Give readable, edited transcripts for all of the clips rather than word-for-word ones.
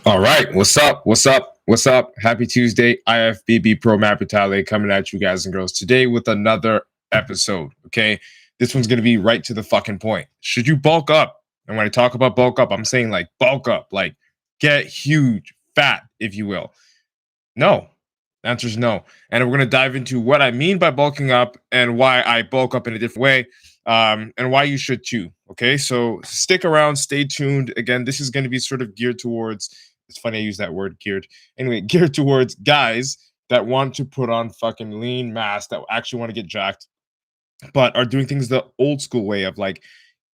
All right, what's up? What's up? What's up? Happy Tuesday. IFBB Pro Map Battalion coming at you guys and girls today with another episode. Okay, this one's gonna be right to the fucking point. Should you bulk up? And when I talk about bulk up, I'm saying like bulk up, like get huge, fat, if you will. No, the answer is no. And we're gonna dive into what I mean by bulking up and why I bulk up in a different way, and why you should too. Okay, so stick around, stay tuned. Again, this is going to be sort of geared towards. It's funny I use that word geared. Anyway, geared towards guys that want to put on fucking lean mass, that actually want to get jacked, but are doing things the old school way of like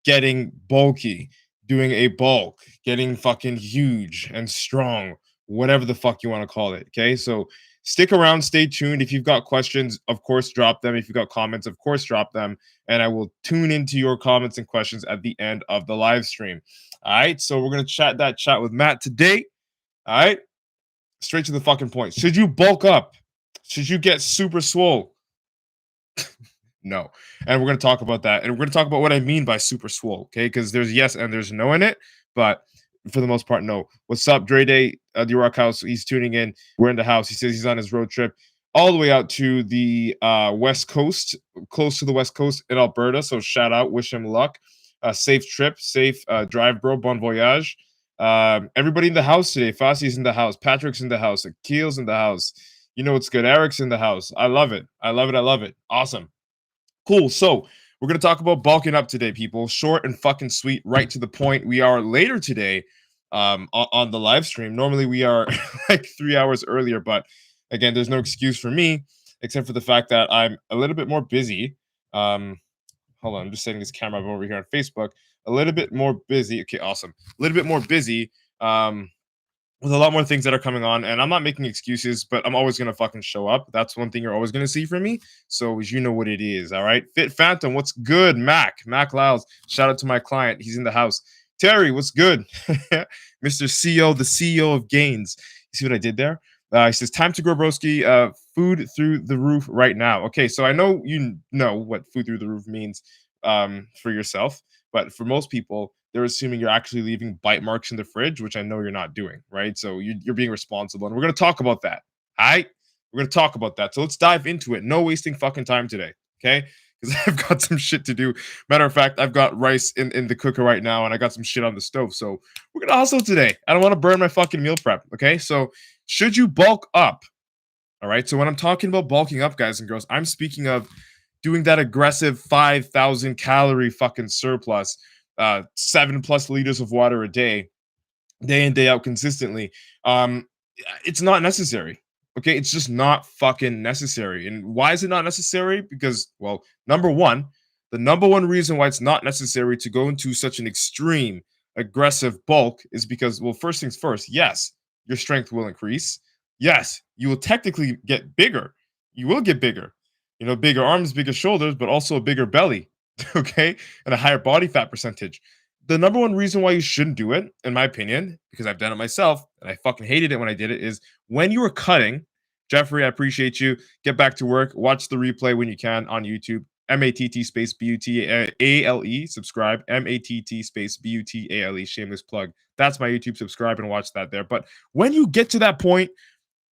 getting bulky, doing a bulk, getting fucking huge and strong, whatever the fuck you want to call it. Okay, so stick around, stay tuned. If you've got questions, of course, drop them. If you've got comments, of course, drop them. And I will tune into your comments and questions at the end of the live stream. All right, so we're going to chat with Matt today. All right, straight to the fucking point. Should you bulk up? Should you get super swole? No. And we're going to talk about that. And we're going to talk about what I mean by super swole, okay? Because there's yes and there's no in it. But for the most part, no. What's up, Dre Day, the Rock House? He's tuning in. We're in the house. He says he's on his road trip all the way out to the West Coast, close to the West Coast in Alberta. So shout out, wish him luck. Safe trip, safe drive, bro. Bon voyage. Everybody in the house today. Fossy's in the house. Patrick's in the house. Akil's in the house. You know what's good. Eric's in the house. I love it. I love it. I love it. Awesome. Cool. So we're going to talk about bulking up today, people. Short and fucking sweet, right to the point. We are later today on the live stream. Normally we are like 3 hours earlier, but again, there's no excuse for me except for the fact that I'm a little bit more busy. Hold on, I'm just setting this camera up over here on Facebook. A little bit more busy. Okay, awesome. A little bit more busy. With a lot more things that are coming on, and I'm not making excuses, but I'm always gonna fucking show up. That's one thing you're always gonna see from me. So you know what it is, all right? Fit Phantom, what's good? Mac Lyles, shout out to my client. He's in the house. Terry, what's good? Mr. CEO, the CEO of Gains. You see what I did there? He says, time to grow broski. Food through the roof right now. Okay, so I know you know what food through the roof means for yourself, but for most people, they're assuming you're actually leaving bite marks in the fridge, which I know you're not doing, right? So you're being responsible, and we're going to talk about that. All right, we're going to talk about that. So let's dive into it. No wasting fucking time today, okay? Because I've got some shit to do. Matter of fact, I've got rice in the cooker right now, and I got some shit on the stove. So we're going to hustle today. I don't want to burn my fucking meal prep, okay? So should you bulk up? All right, so when I'm talking about bulking up, guys and girls, I'm speaking of doing that aggressive 5,000 calorie fucking surplus, 7+ liters of water a day in, day out consistently. It's not necessary. Okay, it's just not fucking necessary. And why is it not necessary? Because, well, the number one reason why it's not necessary to go into such an extreme aggressive bulk is because, well, first things first, yes, your strength will increase. Yes, you will technically get bigger. You will get bigger. You know, bigger arms, bigger shoulders, but also a bigger belly. Okay, and a higher body fat percentage. The number one reason why you shouldn't do it, in my opinion, because I've done it myself and I fucking hated it when I did it, is when you were cutting. Jeffrey, I appreciate you. Get back to work. Watch the replay when you can on YouTube. MATT space BUTALE. Subscribe. MATT space BUTALE. Shameless plug. That's my YouTube. Subscribe and watch that there. But when you get to that point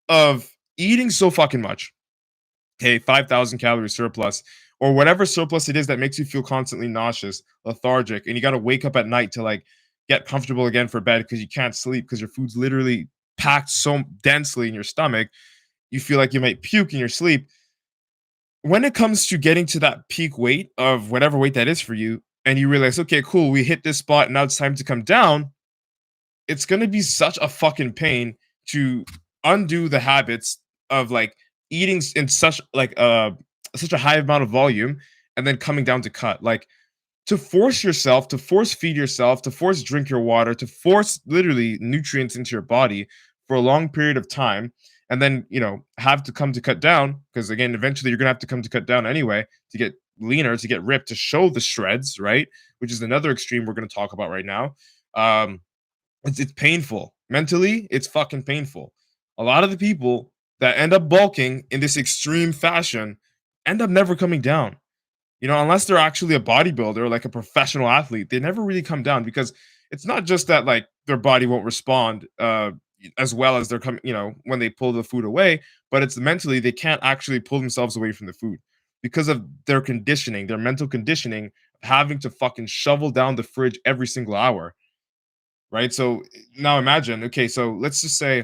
of eating so fucking much, okay, 5,000 calorie surplus, or whatever surplus it is that makes you feel constantly nauseous, lethargic, and you got to wake up at night to like get comfortable again for bed because you can't sleep because your food's literally packed so densely in your stomach, you feel like you might puke in your sleep. When it comes to getting to that peak weight of whatever weight that is for you, and you realize, okay, cool, we hit this spot, now it's time to come down, it's going to be such a fucking pain to undo the habits of like eating in such like such a high amount of volume and then coming down to cut. Like, to force yourself, to force feed yourself, to force drink your water, to force literally nutrients into your body for a long period of time, and then, you know, have to come to cut down, because again, eventually you're gonna have to come to cut down anyway to get leaner, to get ripped, to show the shreds, right? Which is another extreme we're gonna talk about right now. It's painful. Mentally, it's fucking painful. A lot of the people that end up bulking in this extreme fashion end up never coming down. You know, unless they're actually a bodybuilder, like a professional athlete, they never really come down, because it's not just that like their body won't respond, as well as they're coming, when they pull the food away, but it's mentally they can't actually pull themselves away from the food because of their conditioning, their mental conditioning, having to fucking shovel down the fridge every single hour, right? So now imagine, okay, so let's just say,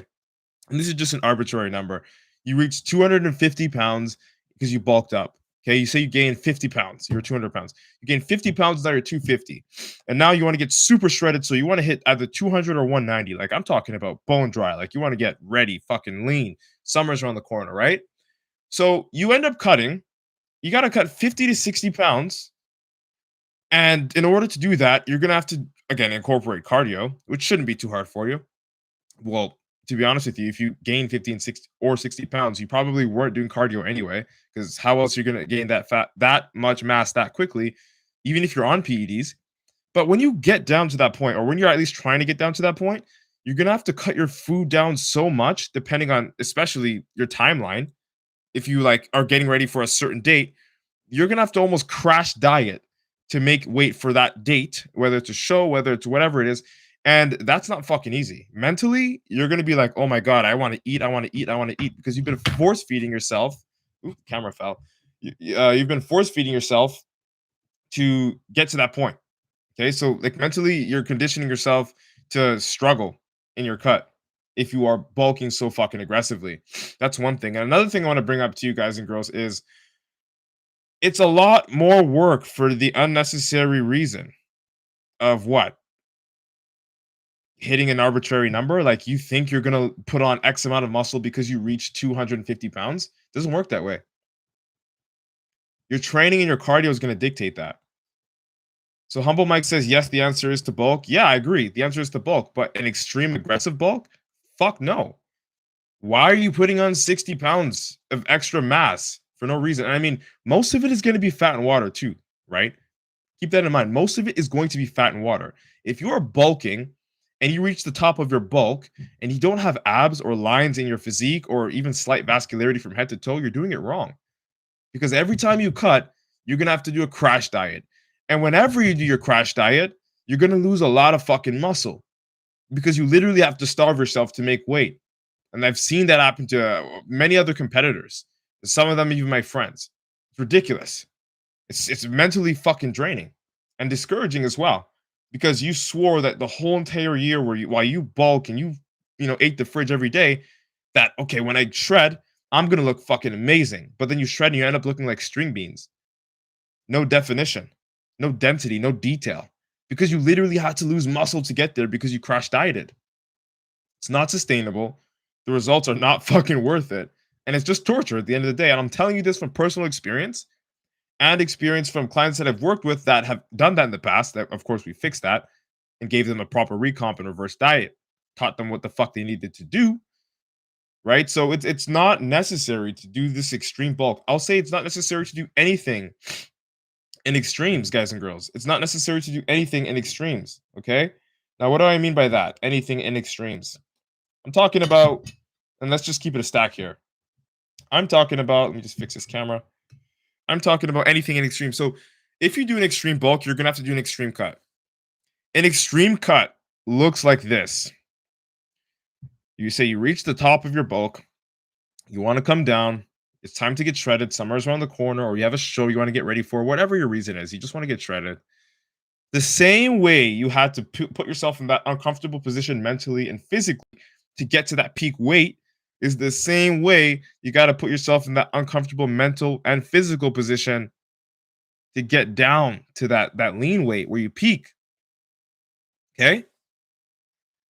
and this is just an arbitrary number, you reach 250 pounds because you bulked up. Okay, you say you gain 50 pounds, you're 200 pounds. You gain 50 pounds, now you're 250. And now you want to get super shredded, so you want to hit either 200 or 190. Like I'm talking about bone dry, like you want to get ready, fucking lean. Summer's around the corner, right? So you end up cutting, you got to cut 50 to 60 pounds. And in order to do that, you're going to have to, again, incorporate cardio, which shouldn't be too hard for you. Well, to be honest with you, if you gain 50 and 60 or 60 pounds, you probably weren't doing cardio anyway, because how else are you going to gain that fat, that much mass that quickly, even if you're on PEDs? But when you get down to that point, or when you're at least trying to get down to that point, you're going to have to cut your food down so much, depending on especially your timeline. If you like are getting ready for a certain date, you're going to have to almost crash diet to make weight for that date, whether it's a show, whether it's whatever it is. And that's not fucking easy. Mentally, you're going to be like, oh my God, I want to eat, I want to eat, I want to eat, because you've been force feeding yourself. Ooh, camera fell. You've been force feeding yourself to get to that point. Okay. So, like, mentally, you're conditioning yourself to struggle in your cut if you are bulking so fucking aggressively. That's one thing. And another thing I want to bring up to you guys and girls is it's a lot more work for the unnecessary reason of what? Hitting an arbitrary number. Like, you think you're going to put on X amount of muscle because you reach 250 pounds. Doesn't work that way. Your training and your cardio is going to dictate that. So Humble Mike says, yes, the answer is to bulk. Yeah, I agree. The answer is to bulk, but an extreme aggressive bulk? Fuck no. Why are you putting on 60 pounds of extra mass for no reason? And I mean, most of it is going to be fat and water too, right? Keep that in mind. Most of it is going to be fat and water. If you are bulking and you reach the top of your bulk and you don't have abs or lines in your physique or even slight vascularity from head to toe, you're doing it wrong. Because every time you cut, you're going to have to do a crash diet. And whenever you do your crash diet, you're going to lose a lot of fucking muscle because you literally have to starve yourself to make weight. And I've seen that happen to many other competitors. Some of them, even my friends. It's ridiculous. It's mentally fucking draining and discouraging as well, because you swore that the whole entire year while you bulk and you ate the fridge every day, that okay, when I shred, I'm gonna look fucking amazing. But then you shred and you end up looking like string beans. No definition, no density, no detail, because you literally had to lose muscle to get there because you crash dieted. It's not sustainable. The results are not fucking worth it. And it's just torture at the end of the day. And I'm telling you this from personal experience and experience from clients that I've worked with that have done that in the past. That, of course, we fixed that and gave them a proper recomp and reverse diet, taught them what the fuck they needed to do. Right. So it's not necessary to do this extreme bulk. I'll say it's not necessary to do anything in extremes, guys and girls. It's not necessary to do anything in extremes. Okay. Now, what do I mean by that? Anything in extremes? I'm talking about, and let's just keep it a stack here. I'm talking about, let me just fix this camera. I'm talking about anything in extreme. So if you do an extreme bulk, you're going to have to do an extreme cut. An extreme cut looks like this. You say you reach the top of your bulk. You want to come down. It's time to get shredded. Summer's around the corner, or you have a show you want to get ready for, whatever your reason is. You just want to get shredded. The same way you had to put yourself in that uncomfortable position mentally and physically to get to that peak weight is the same way you got to put yourself in that uncomfortable mental and physical position to get down to that lean weight where you peak. Okay?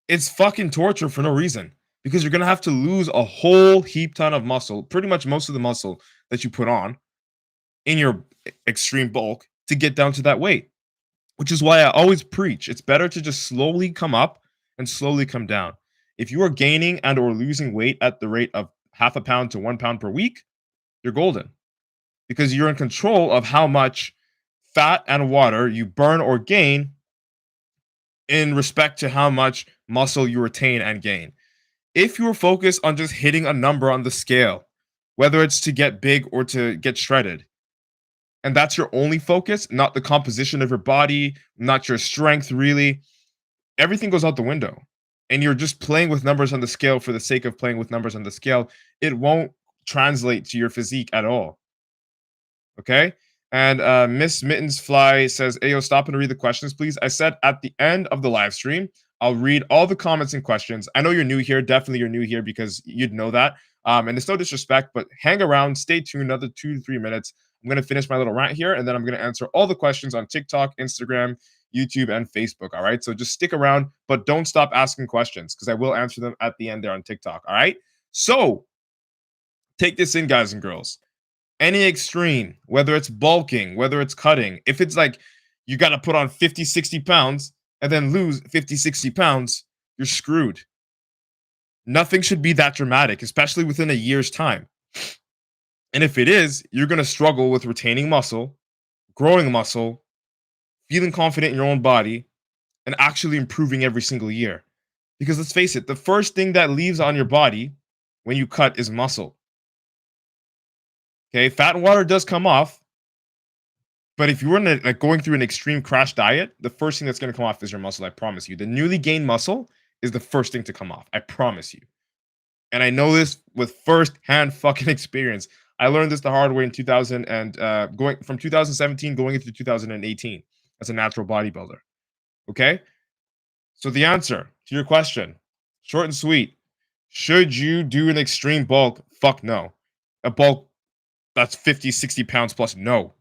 It's fucking torture for no reason, because you're going to have to lose a whole heap ton of muscle, pretty much most of the muscle that you put on in your extreme bulk to get down to that weight, which is why I always preach it's better to just slowly come up and slowly come down. If you are gaining and or losing weight at the rate of half a pound to 1 pound per week, you're golden, because you're in control of how much fat and water you burn or gain in respect to how much muscle you retain and gain. If you're focused on just hitting a number on the scale, whether it's to get big or to get shredded, and that's your only focus, not the composition of your body, not your strength really, everything goes out the window. and you're just playing with numbers on the scale for the sake of playing with numbers on the scale, it won't translate to your physique at all. Okay. And Miss Mittens Fly says, Ayo, stop and read the questions, please. I said at the end of the live stream, I'll read all the comments and questions. I know you're new here. Definitely you're new here because you'd know that. And it's no disrespect, but hang around, stay tuned another 2 to 3 minutes. I'm going to finish my little rant here, and then I'm going to answer all the questions on TikTok, Instagram, YouTube, and Facebook. All right. So just stick around, but don't stop asking questions because I will answer them at the end there on TikTok. All right. So take this in, guys and girls. Any extreme, whether it's bulking, whether it's cutting, if it's like you got to put on 50, 60 pounds and then lose 50, 60 pounds, you're screwed. Nothing should be that dramatic, especially within a year's time. And if it is, you're going to struggle with retaining muscle, growing muscle, feeling confident in your own body, and actually improving every single year. Because let's face it, the first thing that leaves on your body when you cut is muscle. Okay, fat and water does come off, but if you were like going through an extreme crash diet, the first thing that's going to come off is your muscle. I promise you. The newly gained muscle is the first thing to come off. I promise you. And I know this with first-hand fucking experience. I learned this the hard way in 2000 and going from 2017 going into 2018 as a natural bodybuilder. Okay, so the answer to your question, short and sweet: should you do an extreme bulk? Fuck no. A bulk that's 50, 60 pounds plus, no.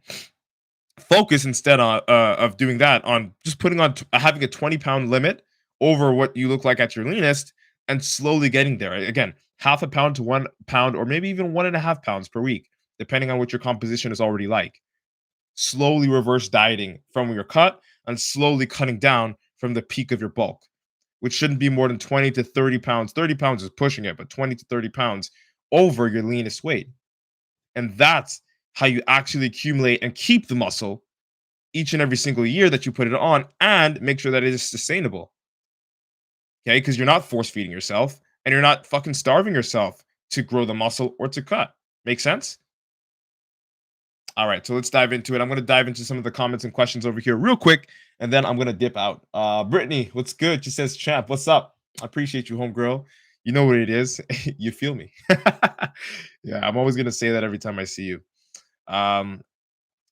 Focus instead on of doing that on just putting on having a 20-pound limit over what you look like at your leanest and slowly getting there. Again, half a pound to 1 pound, or maybe even 1.5 pounds per week, depending on what your composition is already like. Slowly reverse dieting from your cut and slowly cutting down from the peak of your bulk, which shouldn't be more than 20 to 30 pounds. 30 pounds is pushing it, but 20 to 30 pounds over your leanest weight. And that's how you actually accumulate and keep the muscle each and every single year that you put it on, and make sure that it is sustainable. Okay, because you're not force feeding yourself and you're not fucking starving yourself to grow the muscle or to cut. Make sense? All right, so let's dive into it. I'm going to dive into some of the comments and questions over here real quick, and then I'm going to dip out. Brittany, what's good? She says, Champ, what's up? I appreciate you, homegirl. You know what it is. You feel me. Yeah, I'm always going to say that every time I see you.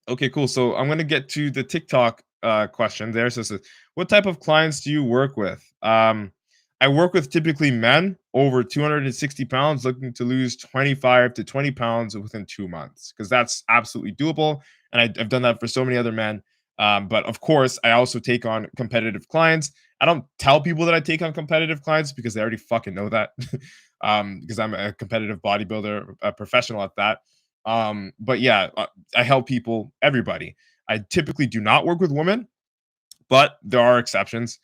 Okay, cool. So I'm gonna get to the TikTok question there. So it says, what type of clients do you work with? I work with typically men over 260 pounds looking to lose 25 to 20 pounds within 2 months, because that's absolutely doable. And I've done that for so many other men. But of course, I also take on competitive clients. I don't tell people that I take on competitive clients because they already fucking know that. Because I'm a competitive bodybuilder, a professional at that. But yeah, I help people, everybody. I typically do not work with women, but there are exceptions.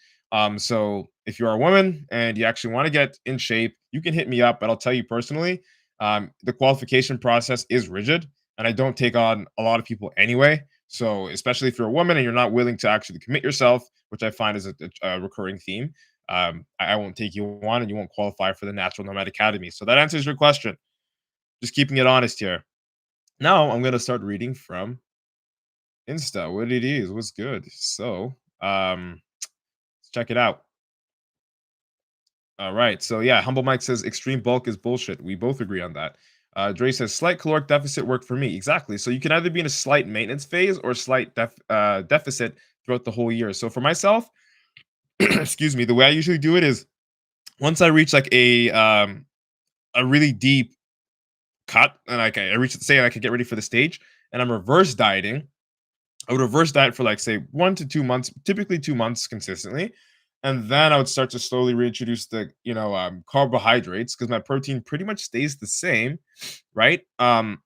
So if you are a woman and you actually want to get in shape, you can hit me up. But I'll tell you personally, the qualification process is rigid, and I don't take on a lot of people anyway. So especially if you're a woman and you're not willing to actually commit yourself, which I find is a recurring theme, I won't take you on, and you won't qualify for the Natural Nomad Academy. So that answers your question. Just keeping it honest here. Now I'm gonna start reading from Insta. What it is, what's good. So let's check it out. All right. So yeah, Humble Mike says extreme bulk is bullshit. We both agree on that. Dre says slight caloric deficit worked for me. Exactly. So you can either be in a slight maintenance phase or slight deficit throughout the whole year. So for myself, excuse me, the way I usually do it is once I reach like a really deep cut, and like I reach, say I could get ready for the stage, and I'm reverse dieting. I would reverse diet for like say 1 to 2 months, typically 2 months consistently, and then I would start to slowly reintroduce the carbohydrates, because my protein pretty much stays the same, right? But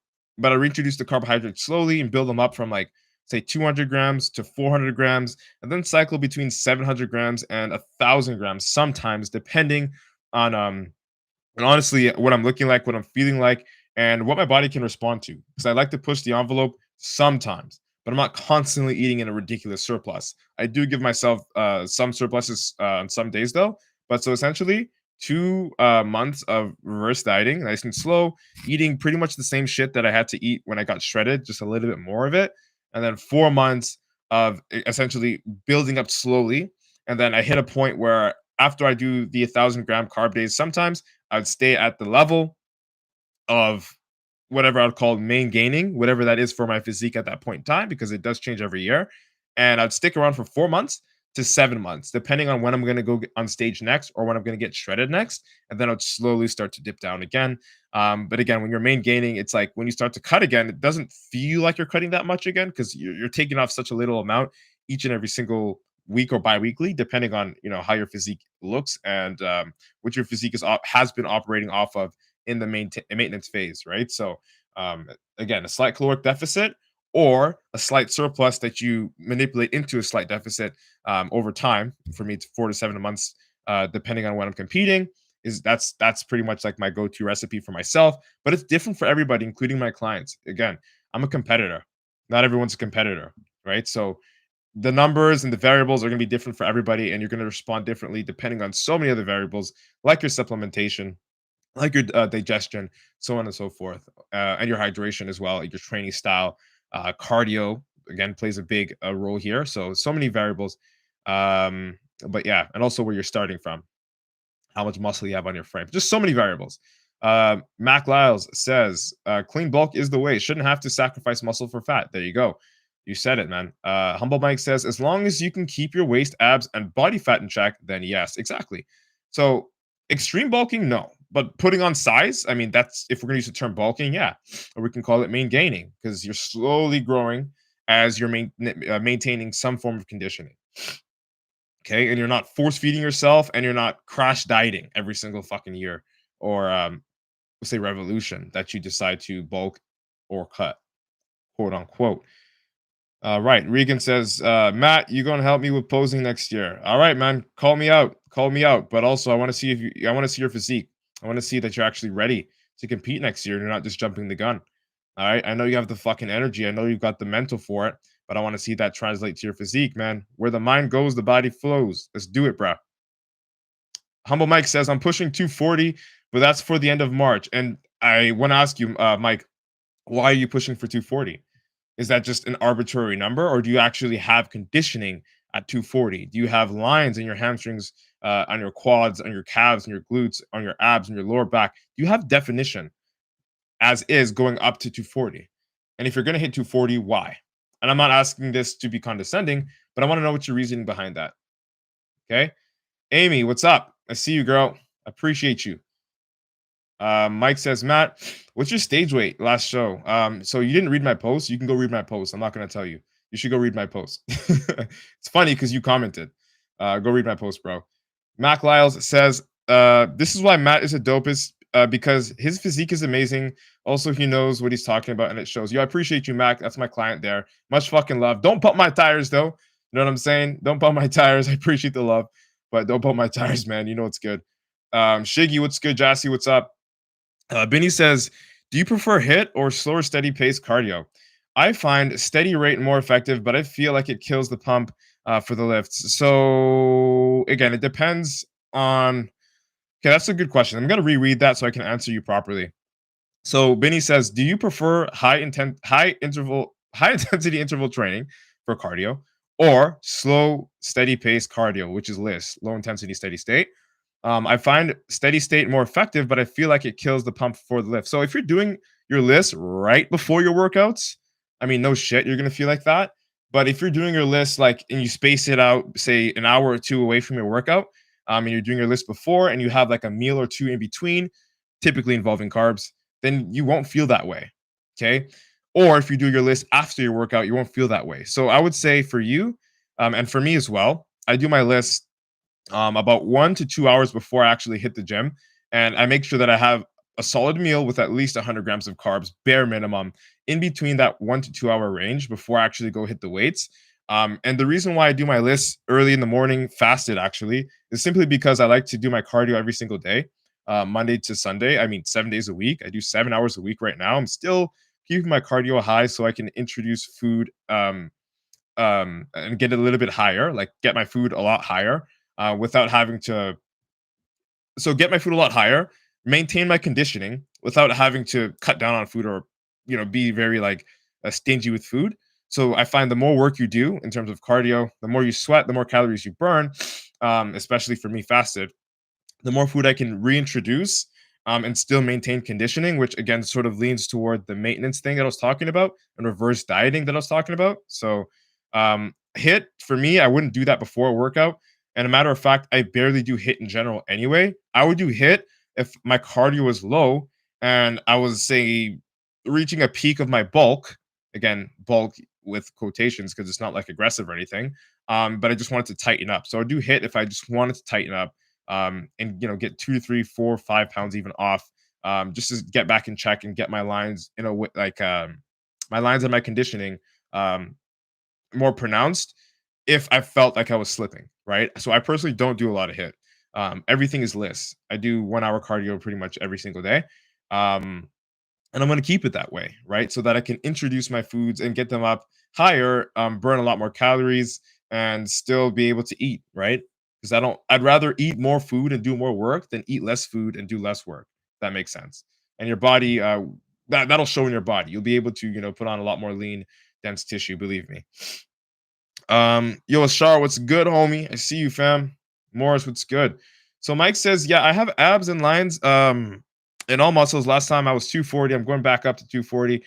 I reintroduce the carbohydrates slowly and build them up from like say 200 grams to 400 grams, and then cycle between 700 grams and 1,000 grams sometimes, depending on and honestly, what I'm looking like, what I'm feeling like, and what my body can respond to. Because I like to push the envelope sometimes, but I'm not constantly eating in a ridiculous surplus. I do give myself some surpluses on some days, though. But so essentially, 2 months of reverse dieting, nice and slow, eating pretty much the same shit that I had to eat when I got shredded, just a little bit more of it. And then 4 months of essentially building up slowly. And then I hit a point where after I do the 1,000 gram carb days, sometimes I'd stay at the level of whatever I'd call main gaining, whatever that is for my physique at that point in time, because it does change every year. And I'd stick around for 4 months to 7 months, depending on when I'm going to go on stage next or when I'm going to get shredded next. And then I'd slowly start to dip down again. But again, when you're main gaining, it's like when you start to cut again, it doesn't feel like you're cutting that much again because you're taking off such a little amount each and every single week or bi-weekly, depending on how your physique looks and what your physique has been operating off of in the maintenance phase, right? So again, a slight caloric deficit or a slight surplus that you manipulate into a slight deficit over time. For me, it's 4 to 7 months, depending on when I'm competing. That's pretty much like my go-to recipe for myself, but it's different for everybody, including my clients. Again, I'm a competitor. Not everyone's a competitor, right? So the numbers and the variables are going to be different for everybody, and you're going to respond differently depending on so many other variables, like your supplementation, like your digestion, so on and so forth, and your hydration as well, like your training style, cardio again plays a big role here. So many variables, but yeah, and also where you're starting from, how much muscle you have on your frame, just so many variables. Mac Lyles says, "Clean bulk is the way. Shouldn't have to sacrifice muscle for fat." There you go. You said it, man. Humble Mike says, "As long as you can keep your waist, abs, and body fat in check, then yes, exactly." So extreme bulking, no. But putting on size, I mean, that's if we're going to use the term bulking, yeah. Or we can call it main gaining because you're slowly growing as you're maintaining some form of conditioning. Okay. And you're not force feeding yourself and you're not crash dieting every single fucking year or, let's say, revolution that you decide to bulk or cut, quote unquote. Right. Regan says, Matt, you gonna help me with posing next year. All right, man. Call me out. Call me out. But also I want to see I want to see your physique. I want to see that you're actually ready to compete next year. You're not just jumping the gun. All right. I know you have the fucking energy. I know you've got the mental for it, but I want to see that translate to your physique, man. Where the mind goes, the body flows. Let's do it, bro. Humble Mike says, I'm pushing 240, but that's for the end of March. And I want to ask you, Mike, why are you pushing for 240? Is that just an arbitrary number, or do you actually have conditioning at 240? Do you have lines in your hamstrings, on your quads, on your calves, on your glutes, on your abs, on your lower back? Do you have definition as is going up to 240? And if you're going to hit 240, why? And I'm not asking this to be condescending, but I want to know what's your reasoning behind that. Okay. Amy, what's up? I see you, girl. Appreciate you. Mike says, Matt, what's your stage weight last show? So you didn't read my post. You can go read my post. I'm not going to tell you. You should go read my post. It's funny because you commented. Go read my post, bro. Mac Lyles says, this is why Matt is a dopest, because his physique is amazing. Also, he knows what he's talking about and it shows. Yo, I appreciate you, Mac. That's my client there. Much fucking love. Don't pump my tires, though. You know what I'm saying? Don't pump my tires. I appreciate the love, but don't pump my tires, man. You know it's good. Shiggy, what's good? Jassy, what's up? Benny says, do you prefer hit or slower, steady pace cardio? I find steady rate more effective, but I feel like it kills the pump for the lifts. So again, it depends on. Okay, that's a good question. I'm gonna reread that so I can answer you properly. So Benny says, do you prefer high intensity interval training for cardio, or slow, steady pace cardio, which is LISS, low intensity steady state? I find steady state more effective, but I feel like it kills the pump for the lift. So if you're doing your list right before your workouts, I mean, no shit, you're gonna feel like that. But if you're doing your list like and you space it out, say an hour or two away from your workout, and you're doing your list before, and you have like a meal or two in between, typically involving carbs, then you won't feel that way. Okay. Or if you do your list after your workout, you won't feel that way. So I would say for you, and for me as well, I do my list about 1 to 2 hours before I actually hit the gym. And I make sure that I have a solid meal with at least 100 grams of carbs, bare minimum, in between that 1 to 2 hour range before I actually go hit the weights. And the reason why I do my list early in the morning, fasted actually, is simply because I like to do my cardio every single day, Monday to Sunday. I mean, 7 days a week. I do 7 hours a week right now. I'm still keeping my cardio high so I can introduce food and get it a little bit higher, like get my food a lot higher without having to. So get my food a lot higher, maintain my conditioning without having to cut down on food or be very like stingy with food. So I find the more work you do in terms of cardio, the more you sweat, the more calories you burn. especially for me fasted, the more food I can reintroduce and still maintain conditioning, which again sort of leans toward the maintenance thing that I was talking about and reverse dieting that I was talking about. So, hit for me, I wouldn't do that before a workout. And a matter of fact, I barely do hit in general anyway. I would do hit if my cardio was low and I was, say, reaching a peak of my bulk. Again, bulk with quotations because it's not like aggressive or anything. But I just wanted to tighten up. So I do hit if I just wanted to tighten up and get 2, 3, 4, 5 pounds even off, just to get back in check and get my lines my lines and my conditioning um, more pronounced if I felt like I was slipping, right? So I personally don't do a lot of hit. Everything is list. I do 1 hour cardio pretty much every single day. Um, and I'm going to keep it that way, right? So that I can introduce my foods and get them up higher, burn a lot more calories, and still be able to eat, right? Because I'd rather eat more food and do more work than eat less food and do less work. That makes sense. And your body, that'll show in your body. You'll be able to, put on a lot more lean, dense tissue. Believe me. Yo, Ashar, what's good, homie? I see you, fam. Morris, what's good? So Mike says, yeah, I have abs and lines, and all muscles. Last time I was 240. I'm going back up to 240.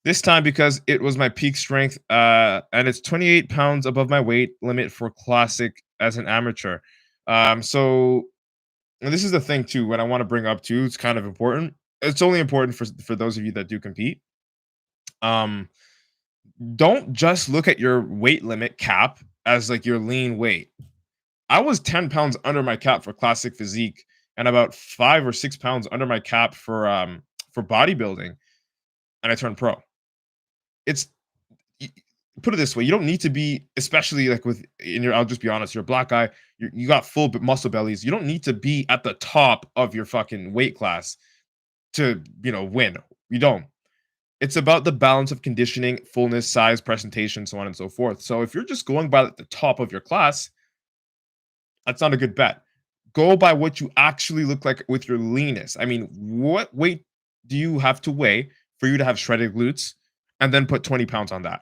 This time because it was my peak strength, and it's 28 pounds above my weight limit for classic as an amateur. So and this is the thing too. What I want to bring up too, it's kind of important. It's only important for those of you that do compete. Um, don't just look at your weight limit cap as like your lean weight. I was 10 pounds under my cap for classic physique and about 5 or 6 pounds under my cap for bodybuilding, and I turned pro. It's y- put it this way, you don't need to be, especially like with in your, I'll just be honest, you're a black guy, you got full muscle bellies. You don't need to be at the top of your fucking weight class to, win. You don't. It's about the balance of conditioning, fullness, size, presentation, so on and so forth. So if you're just going by the top of your class, that's not a good bet. Go by what you actually look like with your leanness. I mean, what weight do you have to weigh for you to have shredded glutes and then put 20 pounds on that?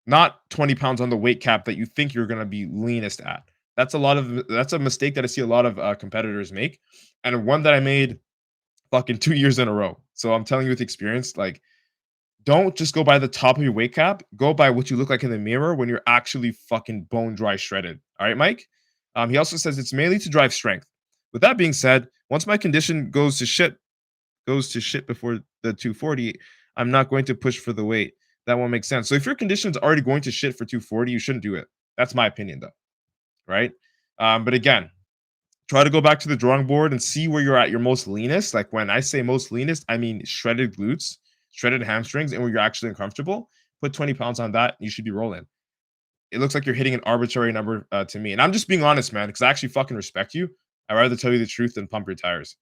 Not 20 pounds on the weight cap that you think you're going to be leanest at. That's a mistake that I see a lot of competitors make, and one that I made fucking 2 years in a row. So I'm telling you with experience, like, don't just go by the top of your weight cap. Go by what you look like in the mirror when you're actually fucking bone dry shredded. All right, Mike? He also says it's mainly to drive strength. With that being said, once my condition goes to shit before the 240, I'm not going to push for the weight. That won't make sense. So if your condition's already going to shit for 240, you shouldn't do it. That's my opinion, though. Right? But again, try to go back to the drawing board and see where you're at your most leanest. Like when I say most leanest, I mean shredded glutes, shredded hamstrings, and where you're actually uncomfortable. Put 20 pounds on that, and you should be rolling. It looks like you're hitting an arbitrary number to me. And I'm just being honest, man, because I actually fucking respect you. I'd rather tell you the truth than pump your tires.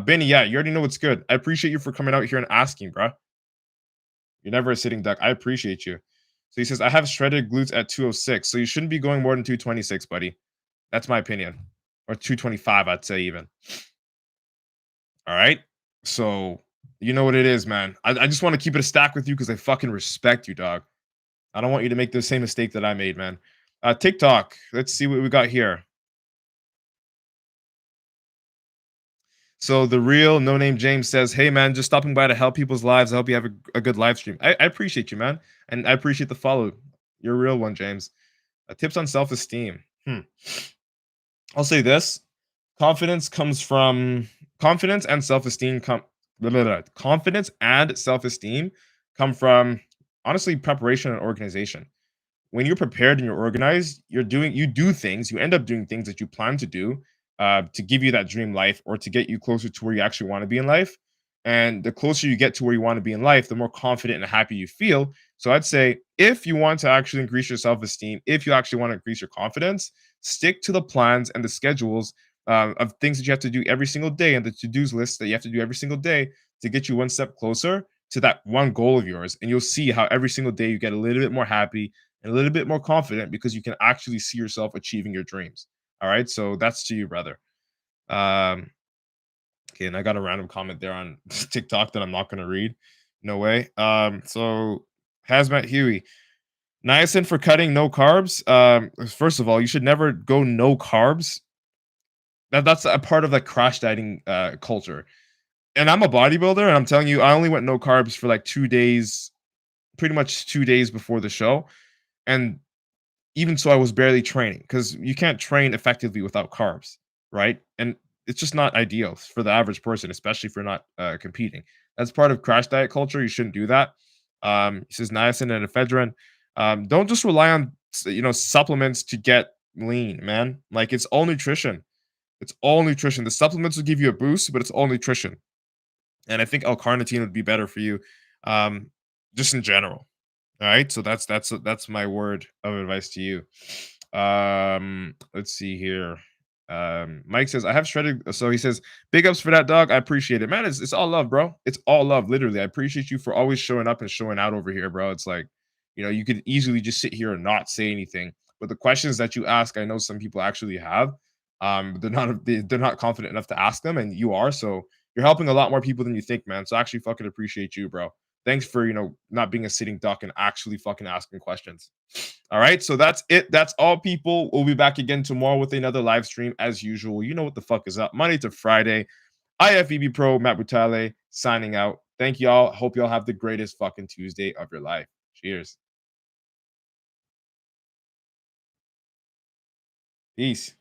Benny, yeah, you already know what's good. I appreciate you for coming out here and asking, bro. You're never a sitting duck. I appreciate you. So he says, I have shredded glutes at 206. So you shouldn't be going more than 226, buddy. That's my opinion. Or 225, I'd say even. All right. So you know what it is, man. I just want to keep it a stack with you because I fucking respect you, dog. I don't want you to make the same mistake that I made, man. TikTok. Let's see what we got here. So the real no name James says, "Hey man, just stopping by to help people's lives. I hope you have a good live stream. I appreciate you, man, and I appreciate the follow. You're a real one, James. Tips on self esteem. I'll say this: confidence comes from confidence and self esteem. Confidence and self esteem come from honestly preparation and organization. When you're prepared and you're organized, you do things, you end up doing things that you plan to do to give you that dream life or to get you closer to where you actually want to be in life. And the closer you get to where you want to be in life, the more confident and happy you feel. So I'd say if you want to actually increase your self-esteem, if you actually want to increase your confidence, stick to the plans and the schedules of things that you have to do every single day and the to-dos list that you have to do every single day to get you one step closer to that one goal of yours. And you'll see how every single day you get a little bit more happy and a little bit more confident because you can actually see yourself achieving your dreams. All right. So that's to you, brother. Okay. And I got a random comment there on TikTok that I'm not going to read. No way. So Hazmat Huey. Niacin for cutting, no carbs. First of all, you should never go no carbs. That's a part of the crash dieting culture. And I'm a bodybuilder, and I'm telling you, I only went no carbs for like 2 days, pretty much 2 days before the show. And even so, I was barely training because you can't train effectively without carbs, right? And it's just not ideal for the average person, especially if you're not competing. That's part of crash diet culture. You shouldn't do that. He says niacin and ephedrine. Don't just rely on supplements to get lean, man. Like it's all nutrition. It's all nutrition. The supplements will give you a boost, but it's all nutrition. And I think L-carnitine would be better for you, um, just in general. All right, so that's my word of advice to you. Let's see here. Mike says I have shredded. So he says, "Big ups for that, dog. I appreciate it, man. It's all love, bro. It's all love. Literally, I appreciate you for always showing up and showing out over here, bro. It's like, you could easily just sit here and not say anything, but the questions that you ask, I know some people actually have. They're not confident enough to ask them, and you are. So you're helping a lot more people than you think, man. So I actually fucking appreciate you, bro. Thanks for not being a sitting duck and actually fucking asking questions. All right, so that's it. That's all, people. We'll be back again tomorrow with another live stream as usual. You know what the fuck is up. Monday to Friday. IFEB Pro Matt Brutale signing out. Thank y'all. Hope y'all have the greatest fucking Tuesday of your life. Cheers. Peace.